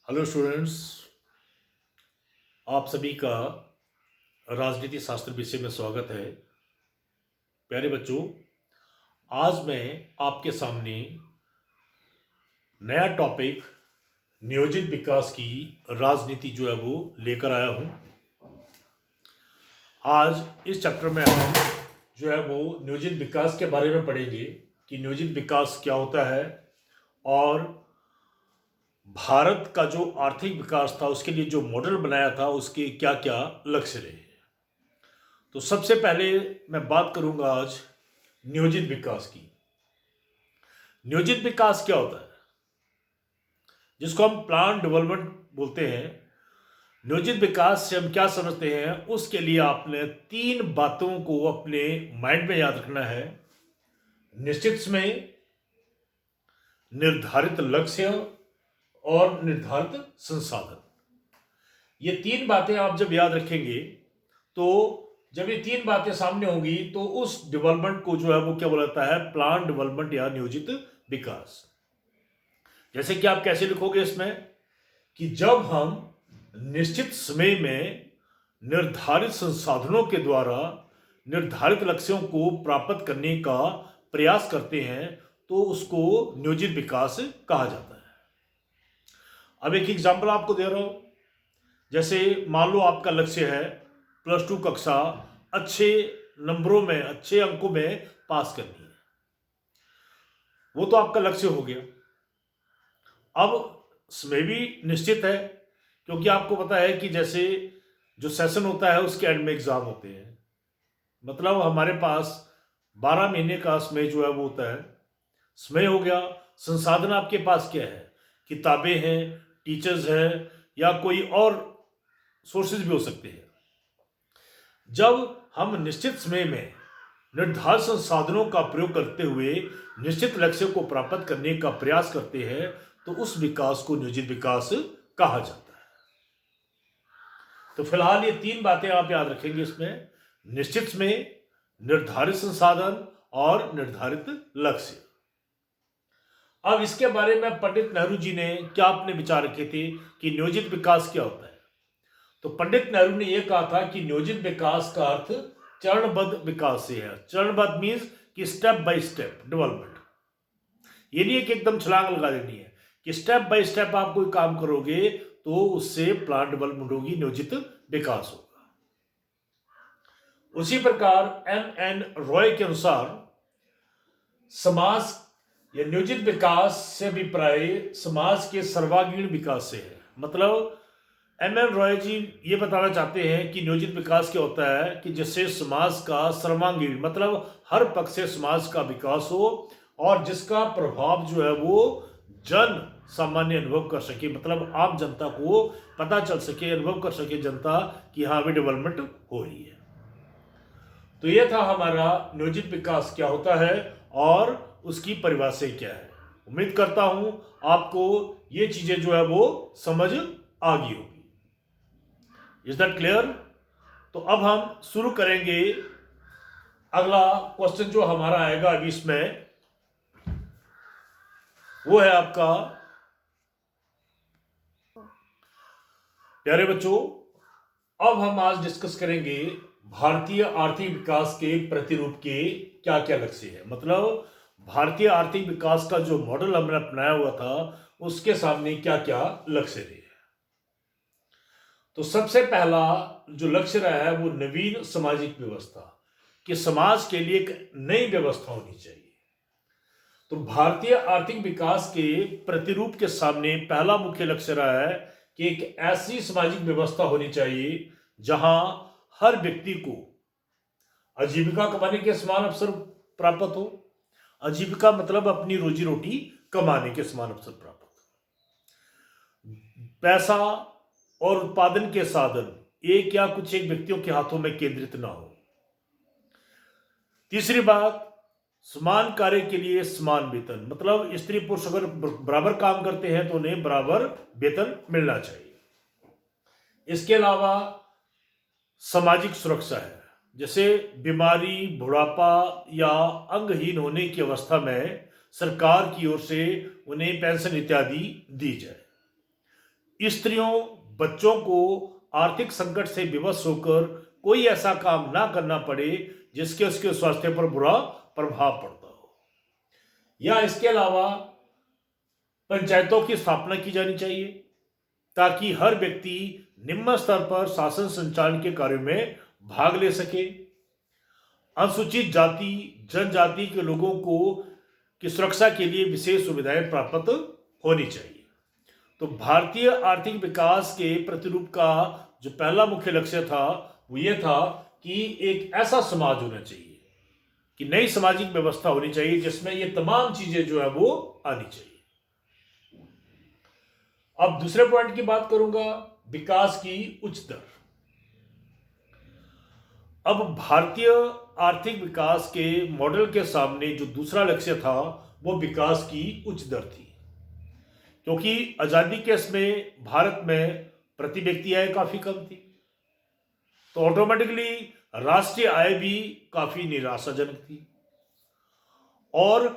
Hello students, आप सभी का राजनीति शास्त्र विषय में स्वागत है। प्यारे बच्चों, आज मैं आपके सामने नया टॉपिक नियोजित विकास की राजनीति जो है वो लेकर आया हूँ। आज इस चैप्टर में हम जो है वो नियोजित विकास के बारे में पढ़ेंगे कि नियोजित विकास क्या होता है और भारत का जो आर्थिक विकास था उसके लिए जो मॉडल बनाया था उसके क्या क्या लक्ष्य रहे। तो सबसे पहले मैं बात करूंगा आज नियोजित विकास की। नियोजित विकास क्या होता है, जिसको हम प्लान डेवलपमेंट बोलते हैं। नियोजित विकास से हम क्या समझते हैं, उसके लिए आपने 3 बातों को अपने माइंड में याद रखना है। निश्चित समय, निर्धारित लक्ष्य और निर्धारित संसाधन। ये 3 बातें आप जब याद रखेंगे तो जब ये 3 बातें सामने होंगी तो उस डेवलपमेंट को जो है वो क्या बोला जाता है, प्लान डेवलपमेंट या नियोजित विकास। जैसे कि आप कैसे लिखोगे इसमें कि जब हम निश्चित समय में निर्धारित संसाधनों के द्वारा निर्धारित लक्ष्यों को प्राप्त करने का प्रयास करते हैं तो उसको नियोजित विकास कहा जाता है। अब एक एग्जांपल आपको दे रहा हूं। जैसे मान लो आपका लक्ष्य है +2 कक्षा अच्छे नंबरों में, अच्छे अंकों में पास करनी है। वो तो आपका लक्ष्य हो गया। अब समय भी निश्चित है, क्योंकि आपको पता है कि जैसे जो सेशन होता है उसके एंड में एग्जाम होते हैं। मतलब हमारे पास 12 महीने का समय जो है वो होता है। समय हो गया। संसाधन आपके पास क्या है, किताबें हैं, टीचर्स हैं, या कोई और सोर्सेज भी हो सकते हैं। जब हम निश्चित समय में निर्धारित संसाधनों का प्रयोग करते हुए निश्चित लक्ष्य को प्राप्त करने का प्रयास करते हैं तो उस विकास को नियोजित विकास कहा जाता है। तो फिलहाल ये 3 बातें आप याद रखेंगे इसमें, निश्चित समय, निर्धारित संसाधन और निर्धारित लक्ष्य। अब इसके बारे में पंडित नेहरू जी ने क्या अपने विचार रखे थे कि नियोजित विकास क्या होता है। तो पंडित नेहरू ने यह कहा था कि नियोजित विकास का अर्थ चरणबद्ध विकास से है। चरणबद्ध मीन्स कि स्टेप बाय स्टेप डेवलपमेंट। ये नहीं है कि एकदम छलांग लगा देनी है, कि स्टेप बाय स्टेप आप कोई काम करोगे तो उससे प्लान डेवलपमेंट होगी, नियोजित विकास होगा। उसी प्रकार M.N. रॉय के अनुसार समाज या नियोजित विकास से अभिप्राय समाज के सर्वांगीण विकास से है। मतलब M.N. रॉय जी ये बताना चाहते हैं कि नियोजित विकास क्या होता है कि जिससे समाज का सर्वांगीण मतलब हर पक्ष से समाज का विकास हो और जिसका प्रभाव जो है वो जन सामान्य अनुभव कर सके। मतलब आम जनता को पता चल सके, अनुभव कर सके जनता कि हाँ अभी डेवलपमेंट हो रही है। तो यह था हमारा नियोजित विकास क्या होता है और उसकी परिभाषा क्या है। उम्मीद करता हूं आपको ये चीजें जो है वो समझ आ गई होगी। Is that clear? तो अब हम शुरू करेंगे। अगला क्वेश्चन जो हमारा आएगा अभी इसमें वो है आपका, प्यारे बच्चों, अब हम आज डिस्कस करेंगे भारतीय आर्थिक विकास के प्रतिरूप के क्या क्या लक्ष्य है। मतलब भारतीय आर्थिक विकास का जो मॉडल हमने अपनाया हुआ था उसके सामने क्या क्या लक्ष्य रहे। तो सबसे पहला जो लक्ष्य रहा है वो नवीन सामाजिक व्यवस्था, कि समाज के लिए एक नई व्यवस्था होनी चाहिए। तो भारतीय आर्थिक विकास के प्रतिरूप के सामने पहला मुख्य लक्ष्य रहा है कि एक ऐसी सामाजिक व्यवस्था होनी चाहिए जहां हर व्यक्ति को आजीविका कमाने के समान अवसर प्राप्त हो। आजीविका मतलब अपनी रोजी रोटी कमाने के समान अवसर प्राप्त हो। पैसा और उत्पादन के साधन एक या कुछ एक व्यक्तियों के हाथों में केंद्रित ना हो। तीसरी बात, समान कार्य के लिए समान वेतन। मतलब स्त्री पुरुष अगर बराबर काम करते हैं तो उन्हें बराबर वेतन मिलना चाहिए। इसके अलावा सामाजिक सुरक्षा है, जैसे बीमारी, बुढ़ापा या अंगहीन होने की अवस्था में सरकार की ओर से उन्हें पेंशन इत्यादि दी जाए। स्त्रियों बच्चों को आर्थिक संकट से विवश होकर कोई ऐसा काम ना करना पड़े जिसके उसके स्वास्थ्य पर बुरा प्रभाव पड़ता हो। या इसके अलावा पंचायतों की स्थापना की जानी चाहिए ताकि हर व्यक्ति निम्न स्तर पर शासन संचालन के कार्यों में भाग ले सके। अनुसूचित जाति जनजाति के लोगों को की सुरक्षा के लिए विशेष सुविधाएं प्राप्त होनी चाहिए। तो भारतीय आर्थिक विकास के प्रतिरूप का जो पहला मुख्य लक्ष्य था वो ये था कि एक ऐसा समाज होना चाहिए कि नई सामाजिक व्यवस्था होनी चाहिए जिसमें ये तमाम चीजें जो है वो आनी चाहिए। अब दूसरे पॉइंट की बात करूंगा, विकास की उच्च दर। अब भारतीय आर्थिक विकास के मॉडल के सामने जो दूसरा लक्ष्य था वो विकास की उच्च दर थी, क्योंकि आजादी के समय भारत में प्रति व्यक्ति आय काफी कम थी, तो ऑटोमेटिकली राष्ट्रीय आय भी काफी निराशाजनक थी। और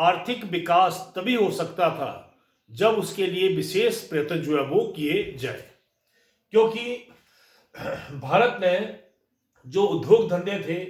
आर्थिक विकास तभी हो सकता था जब उसके लिए विशेष प्रयत्न जो है वो किए जाए, क्योंकि भारत में जो उद्योग धंधे थे,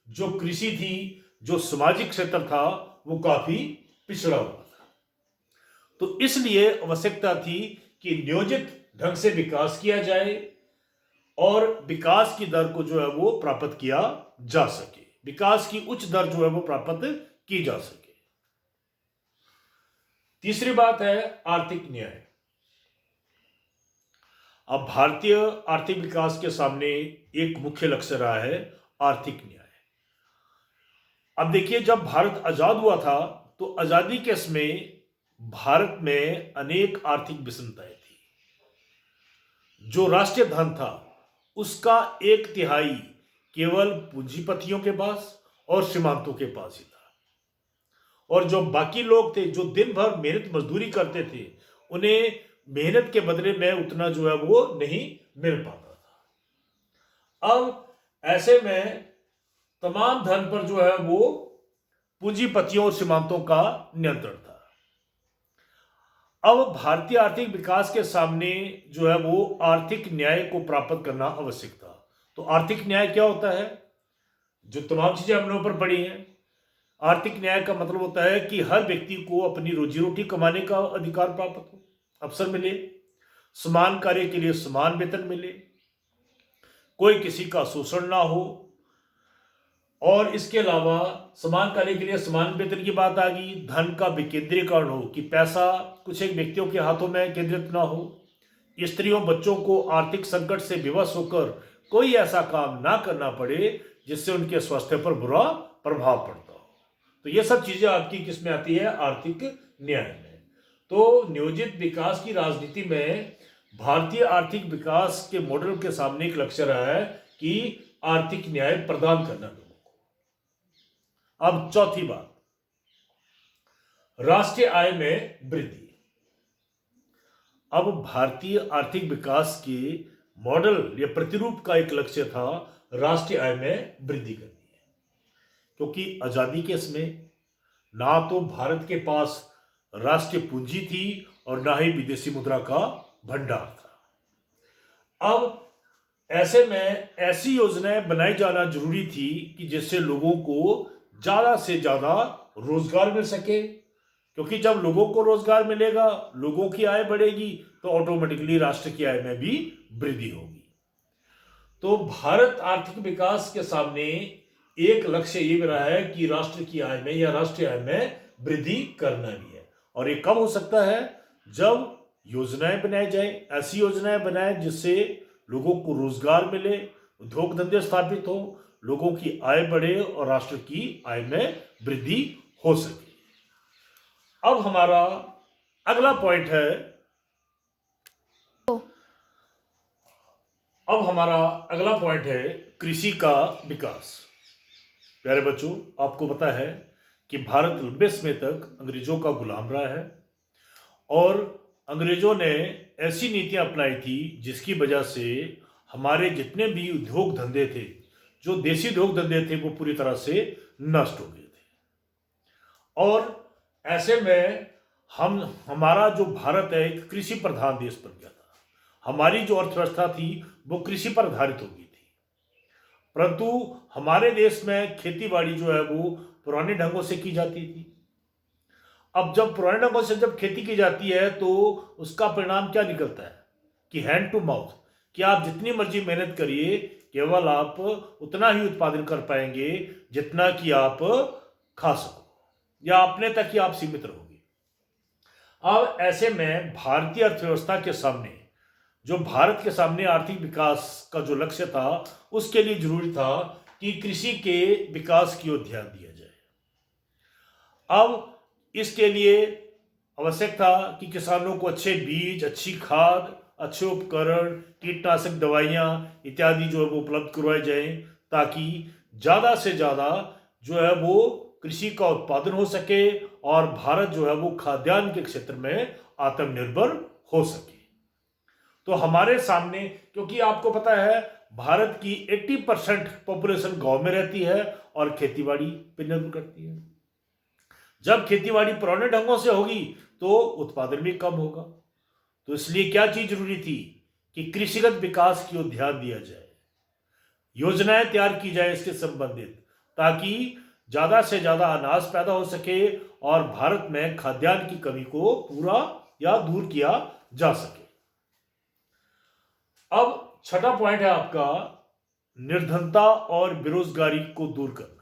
जो कृषि थी, जो सामाजिक क्षेत्र था वो काफी पिछड़ा हुआ था। तो इसलिए आवश्यकता थी कि नियोजित ढंग से विकास किया जाए और विकास की दर को जो है वो प्राप्त किया जा सके, विकास की उच्च दर जो है वो प्राप्त की जा सके। तीसरी बात है आर्थिक न्याय। अब भारतीय आर्थिक विकास के सामने एक मुख्य लक्ष्य रहा है आर्थिक न्याय। अब देखिए, जब भारत आजाद हुआ था तो आजादी के समय भारत में अनेक आर्थिक विषमताएं थी। जो राष्ट्रीय धन था उसका 1/3 केवल पूंजीपतियों के पास और सीमांतों के पास ही था, और जो बाकी लोग थे जो दिन भर मेहनत मजदूरी करते थे उन्हें मेहनत के बदले में उतना जो है वो नहीं मिल पाता था। अब ऐसे में तमाम धन पर जो है वो पूंजीपतियों और सीमांतों का नियंत्रण था। अब भारतीय आर्थिक विकास के सामने जो है वो आर्थिक न्याय को प्राप्त करना आवश्यक था। तो आर्थिक न्याय क्या होता है? जो तमाम चीजें हमने ऊपर पढ़ी हैं। आर्थिक न्याय का मतलब होता है कि हर व्यक्ति को अपनी रोजी रोटी कमाने का अधिकार प्राप्त हो, अवसर मिले, समान कार्य के लिए समान वेतन मिले, कोई किसी का शोषण ना हो, और इसके अलावा समान कार्य के लिए समान वेतन की बात आ गई। धन का विकेंद्रीकरण हो कि पैसा कुछ एक व्यक्तियों के हाथों में केंद्रित ना हो। स्त्रियों बच्चों को आर्थिक संकट से विवश होकर कोई ऐसा काम ना करना पड़े जिससे उनके स्वास्थ्य पर बुरा प्रभाव पड़ता हो। तो ये सब चीजें आपकी किस में आती है? आर्थिक न्याय में। तो नियोजित विकास की राजनीति में भारतीय आर्थिक विकास के मॉडल के सामने एक लक्ष्य रहा है कि आर्थिक न्याय प्रदान करना लोगों को। अब चौथी बात, राष्ट्रीय आय में वृद्धि। अब भारतीय आर्थिक विकास के मॉडल या प्रतिरूप का एक लक्ष्य था राष्ट्रीय आय में वृद्धि करनी है, क्योंकि आजादी के समय ना तो भारत के पास राष्ट्रीय पूंजी थी और ना ही विदेशी मुद्रा का भंडार था। अब ऐसे में ऐसी योजनाएं बनाई जाना जरूरी थी कि जिससे लोगों को ज्यादा से ज्यादा रोजगार मिल सके, क्योंकि जब लोगों को रोजगार मिलेगा, लोगों की आय बढ़ेगी, तो ऑटोमेटिकली राष्ट्र की आय में भी वृद्धि होगी। तो भारत आर्थिक विकास के सामने एक लक्ष्य ये भी रहा है कि राष्ट्र की आय में या राष्ट्रीय आय में वृद्धि करना भी है। और ये कब हो सकता है? जब योजनाएं बनाई जाए, ऐसी योजनाएं बनाए जिससे लोगों को रोजगार मिले, उद्योग धंधे स्थापित हो, लोगों की आय बढ़े और राष्ट्र की आय में वृद्धि हो सके। अब हमारा अगला पॉइंट है, कृषि का विकास। प्यारे बच्चों, आपको पता है कि भारत लंबे समय तक अंग्रेजों का गुलाम रहा है और अंग्रेजों ने ऐसी नीतियां अपनाई थी जिसकी वजह से हमारे जितने भी उद्योग धंधे थे, जो देसी उद्योग धंधे थे, वो पूरी तरह से नष्ट हो गए थे। और ऐसे में हमारा जो भारत है एक कृषि प्रधान देश बन गया था। हमारी जो अर्थव्यवस्था थी वो कृषि पर आधारित हो गई थी। परंतु हमारे देश में खेतीबाड़ी जो है वो पुराने ढंगों से की जाती थी। अब जब पुराने ढंगों से जब खेती की जाती है तो उसका परिणाम क्या निकलता है कि हैंड टू माउथ, कि आप जितनी मर्जी मेहनत करिए केवल आप उतना ही उत्पादन कर पाएंगे जितना कि आप खा सको, या अपने तक ही आप सीमित रहोगे। अब ऐसे में भारतीय अर्थव्यवस्था के सामने, जो भारत के सामने आर्थिक विकास का जो लक्ष्य था, उसके लिए जरूरी था कि कृषि के विकास की ओर ध्यान दिया जाए। अब इसके लिए आवश्यक था कि किसानों को अच्छे बीज, अच्छी खाद, अच्छे उपकरण, कीटनाशक दवाइयाँ इत्यादि जो है वो उपलब्ध करवाए जाएं, ताकि ज़्यादा से ज़्यादा जो है वो कृषि का उत्पादन हो सके और भारत जो है वो खाद्यान्न के क्षेत्र में आत्मनिर्भर हो सके। तो हमारे सामने, क्योंकि आपको पता है भारत की 80% पॉपुलेशन गांव में रहती है और खेतीबाड़ी पर निर्भर करती है। जब खेतीबाड़ी पुराने ढंगों से होगी तो उत्पादन भी कम होगा। तो इसलिए क्या चीज जरूरी थी कि कृषिगत विकास की ओर ध्यान दिया जाए, योजनाएं तैयार की जाए इसके संबंधित, ताकि ज्यादा से ज्यादा अनाज पैदा हो सके और भारत में खाद्यान्न की कमी को पूरा या दूर किया जा सके। अब छठा पॉइंट है आपका निर्धनता और बेरोजगारी को दूर करना।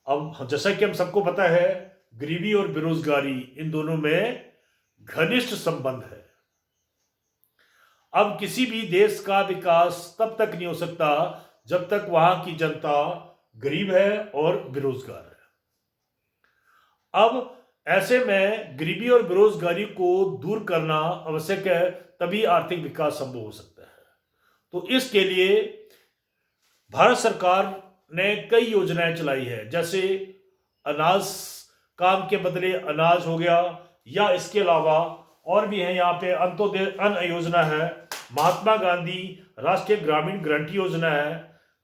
अब जैसा कि हम सबको पता है गरीबी और बेरोजगारी इन दोनों में घनिष्ठ संबंध है। अब किसी भी देश का विकास तब तक नहीं हो सकता जब तक वहां की जनता गरीब है और बेरोजगार है। अब ऐसे में गरीबी और बेरोजगारी को दूर करना आवश्यक है, तभी आर्थिक विकास संभव हो सकता है। तो इसके लिए भारत सरकार ने कई योजनाएं चलाई है, जैसे अनाज काम के बदले अनाज हो गया, या इसके अलावा और भी है यहाँ पे अंत्योदय अन्न योजना है, महात्मा गांधी राष्ट्रीय ग्रामीण गारंटी योजना है,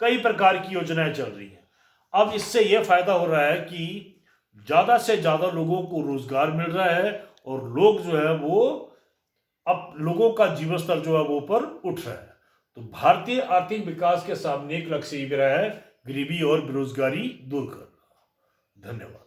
कई प्रकार की योजनाएं चल रही हैं। अब इससे यह फायदा हो रहा है कि ज्यादा से ज्यादा लोगों को रोजगार मिल रहा है और लोग जो है वो अब लोगों का जीवन स्तर जो है वो ऊपर उठ रहा है। तो भारतीय आर्थिक विकास के सामने एक लक्ष्य भी रहा है गरीबी और बेरोजगारी दूर करना। धन्यवाद।